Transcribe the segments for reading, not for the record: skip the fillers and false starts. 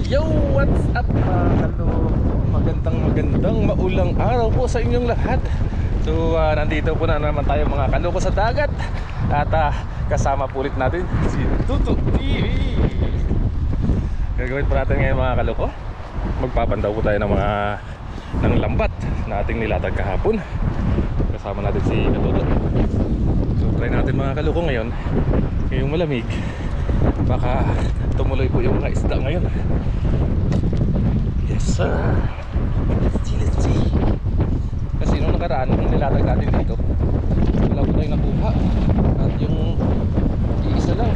Yo, what's up mga kaloko? Magandang maulang araw po sa inyong lahat. So nandito po na naman tayo mga kaloko sa dagat. At kasama po ulit natin si Tuto TV. Gagawin po natin ngayon mga kaloko, magpapandaw po tayo ng lambat na ating nilatag kahapon. Kasama natin si Katuto. So try natin mga kaloko ngayon. Ngayong malamig, baka tumuloy po yung mga isda ngayon. Yes sir. Let's see. Kasi nung nakaraan, nung nilatag natin dito, wala po tayong nakuha. At yung iisa lang.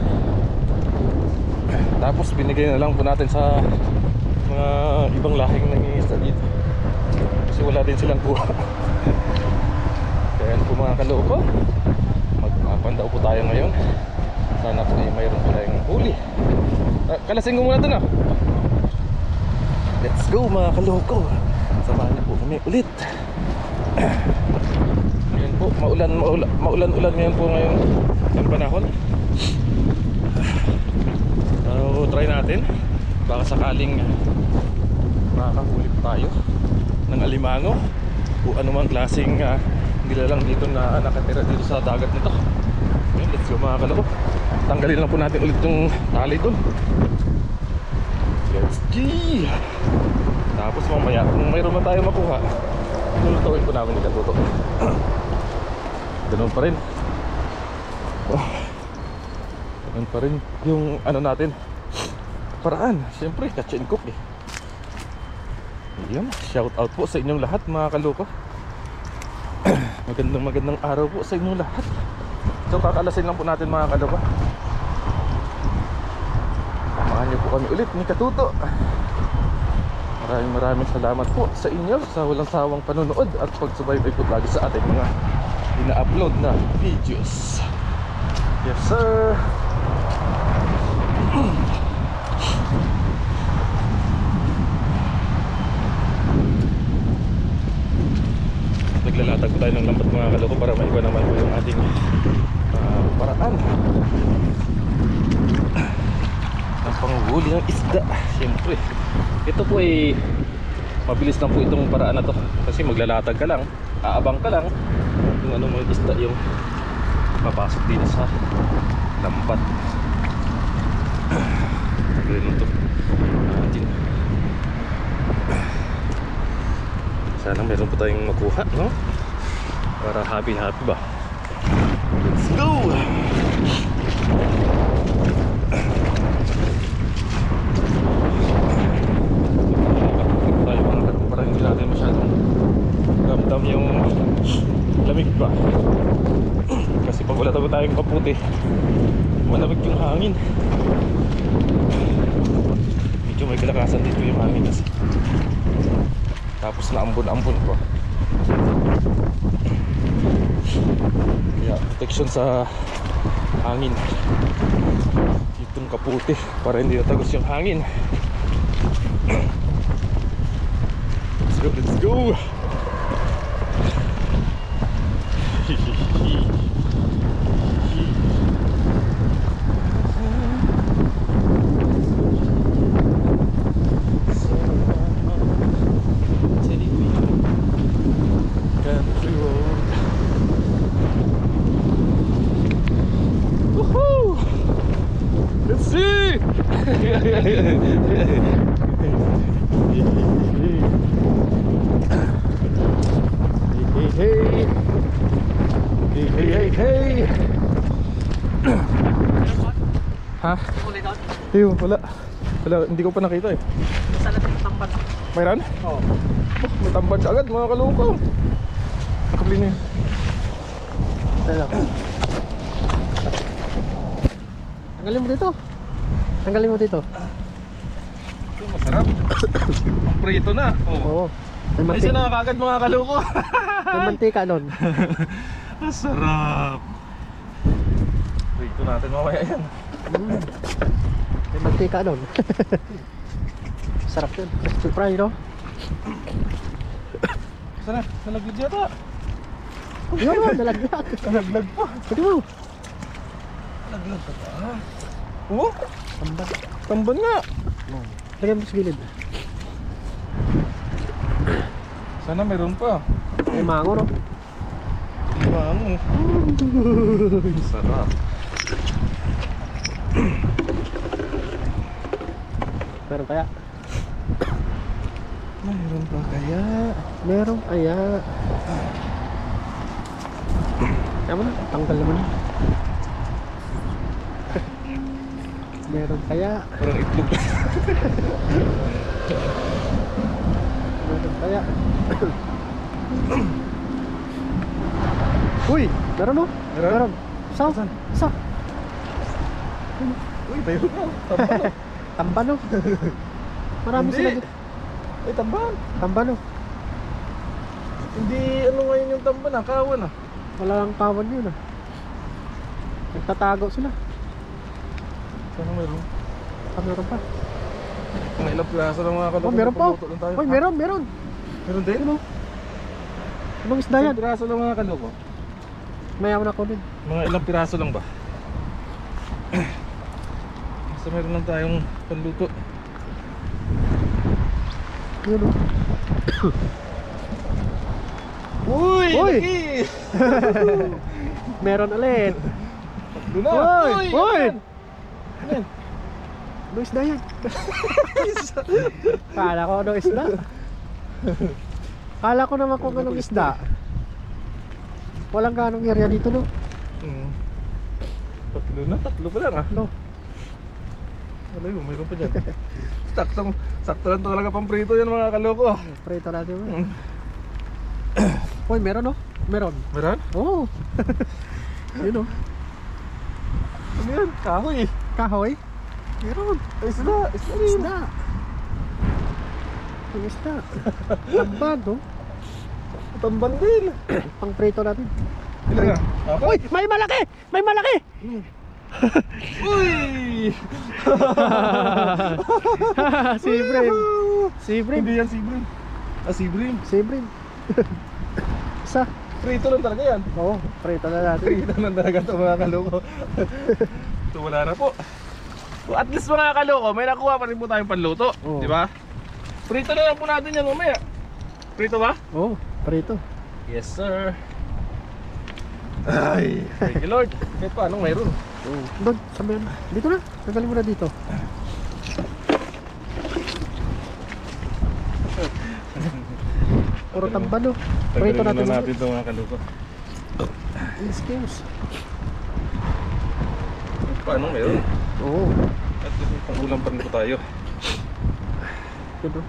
Tapos binigay na lang po natin sa mga ibang lahing nangingisda dito. Kasi wala din silang kuha. Kaya po mga kaloko, magpapandaw po tayo ngayon. Sana po ay mayroon po tayong huli. Kalasing ko muna ito na. Let's go mga kaloko. Samahan niyo po kami ulit. Ngayon po, maulan-ulan ngayon po ngayon yung panahon. So try natin. Baka sakaling makakahuli po tayo ng alimango o anumang klaseng nilalang dito na nakatira dito sa dagat nito. Okay, let's go mga kaloko. Tanggalin lang po natin ulit yung tali doon. Let's go. Tapos mamaya kung mayroon man tayo makuha, lulutuin po namin ni Katuto. Ganun pa rin. Ganun pa rin yung ano natin, paraan. Siyempre catch and cook eh. Ayan, shout out po sa inyong lahat mga kaloko. Magandang araw po sa inyong lahat. So kakalasin lang po natin mga kaloko. Samahan niyo po kami ulit ni Katuto. Maraming salamat po sa inyo sa walang sawang panonood at pagsubaybay po lagi sa ating mga ina-upload na videos. Yes sir. Naglalatag po tayo ng lambat mga kaloko para maiba naman po yung ating paraan ang panghuli ng isda. Siyempre ito po ay mabilis lang po itong paraan na to, kasi maglalatag ka lang, aabang ka lang yung ano mga isda yung papasok din sa lambat. Ganun to natin. Sana meron po tayong makuha, no? Para happy ba? Let's go! Hindi natin masyadong ramdam yung lamig ba. Kasi pag wala tayong kaputi, malamig yung hangin. Medyo may kalakasan dito yung hangin kasi. Tapos naambon-ambon ko. Kaya protection sa hangin itong kaputi para hindi natagos yung hangin. Let's go. Country road. Woohoo! Let's see. Hey. Ha? Ayun, wala, hindi ko pa nakita eh. Sana tambad. Mayroon? Oo. May tambad agad mga kaloko. Nakabili na yun. Tanggalin mo dito. Ito masarap. Ang prito na. Oo. Ay isa na kagad mga kaloko. May mantika nun. Masarap. Prito natin mamaya yan. May mantika nun. Sarap yun. Crispy fry, no? Sana, nalaglag yata. Yun mo, nalaglag. Nalaglag pa. Pwede mo. Nalaglag pa pa. Oo? Tambad. Tamban nga. Lagyan mo sa gilid. Sana meron pa. May mango, no? Mango. Sarap. Meron kaya? Meron pa kaya? Meron kaya? Tama na, tanggal naman. Meron kaya? Parang itlog. Meron kaya? Uy! Meron, no? Meron? Meron. Isa? Saan? Isa? Uy, tayo na. Tamban. Tamban, no? Marami Hindi. sila dito. Ay, tamban. Tamban, no? Hindi ano ngayon yung tamban ah, kawan ah. Wala lang kawan yun, ah. Nagtatago sila. Sana meron. Meron pa. Mga ilang piraso ng mga kaloko. Oh, meron pa. Pagluto lang tayo. Uy, Ha? meron, meron. Meron din? Ano? Anong isda yan? Ilang piraso lang mga kaloko. Mayaman ako din. Mga ilang piraso lang ba? Basta meron lang tayong panluto. Yun, oh. Uy! Uy! Laki! Meron ulit. Doon na! Uy! Uy! Ayan. Ano isda yan? Kala ko ano isda. Kala ko naman kung anong isda. Walang ganong area dito, no? Tatlo na? Tatlo pa lang ah. No. Ano yun? Mayroon pa dyan. Sakto lang talaga pang prito yan mga kaloko. Prito natin mo. Uy, meron, no? Meron. Meron? Oo. Yun, no? Ano yan? Kahoy. Kahoy. Meron. Ay, isda. Isda rin. Isda. Yung isda. Tamban, no? Tamban din. Pang prito natin. Ilan nga? Apat? Uy! May malaki! May malaki! Uy! Si Brim. Si Brim. Hindi yan si Brim. Ah, si Brim. Si Brim. Isa. Prito lang talaga yan. Oo, prito na natin. Prito lang talaga ito mga kaloko. Ito wala na po. So, at least mga kaloko, may nakuha pa rin po tayong panluto. Oo. Di ba? Prito na lang po natin yan mamaya. Prito ba? Oo, prito. Yes sir. Ay, thank you Lord. Kahit pa, anong mayroon? Oo. Doon, sabi yan. Dito na. Tanggalin mo na dito. Puro tamban, no? Prito natin. natin ito mga kaloko. Excuse. Paano mayroon? Oo. At least pang ulam pa rin po tayo. Dito.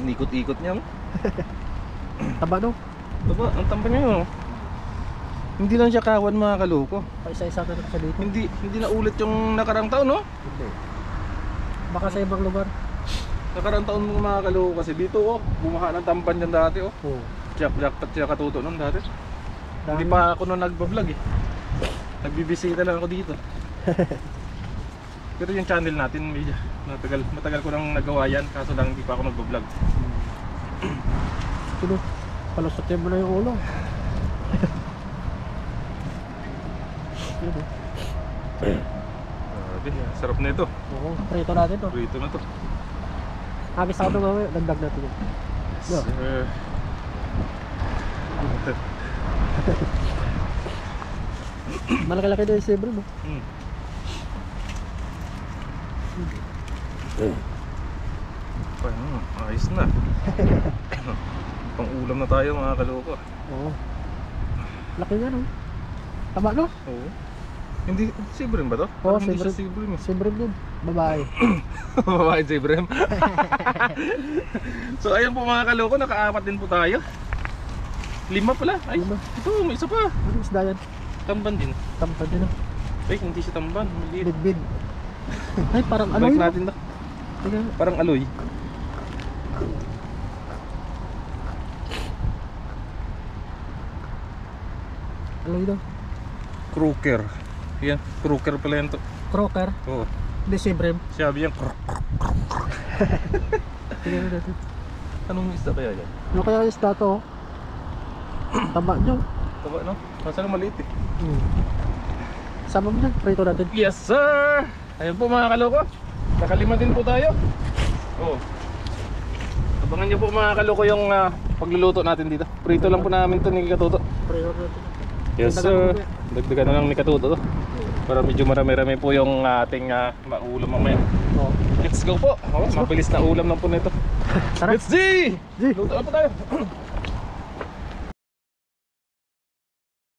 Inikot-ikot niya. Taba, no? Ito ba, ang tamba niya yun. Hindi lang siya kawan mga kaloko. Paisa-isa na lang siya dito. Hindi na ulit yung nakarang taon, no? Hindi. Baka sa ibang lugar. Nakarang taon mga kaloko kasi dito, oh, bumaha ng tamban yan dati, oh. Oo. Jackpot siya katuto nun dati. Dami. Hindi pa ako nun nagbablog eh. Nagbibisita lang ako dito. Pero yung channel natin, medyo matagal ko nang nagawa yan, kaso lang hindi pa ako nagbablog. Sino? Palusotin mo na yung ulo. Yun, oh. Grabe, sarap na ito. Oo, prito natin to. Prito na to. Habis ako nung mamaya, dagdag natin yun. No. Sir. Malaki-laki na yung sibro, no? Ayos na. Pang ulam na tayo mga kaloko. Oo. Laki nga, no? Tama, no? Oo. Hindi, si Brim ba to? Oo, Parang hindi si siya si Brim. Sibro yun. Babae. Babae si Brim. So ayun po mga kaloko, nakaapat din po tayo. 5 pala. Ay, 5. ito, may isa pa. Ano isda yan? Tamban din. Tampan din, no? Ay, hindi siya tamban. Maliit. Bid-bid. Ay, parang aloy, Balik no? natin na. Tingnan. Parang aloy. Aloy, no? Croaker. Yan, croaker pala yan to. Croaker. Oo. Hindi, sibrim. Sabi yan. Tingnan natin. Anong isda kaya yan? Ano kaya yung isda to? Taba nyo. Taba, no? Masang maliit eh. Sama mo na, prito natin. Yes sir! Ayun po mga kaloko. Nakalima din po tayo. Oh. Abangan nyo po mga kaloko yung pagluluto natin dito. Prito lang po namin to ni Katuto. Yes sir. Dagdagan na lang ni Katuto to. Para medyo marami-rami po yung ating maulam mamaya. Oh. Let's go po. Oh, mabilis na ulam lang po nito. Tara. Let's G! G. Luto na po tayo.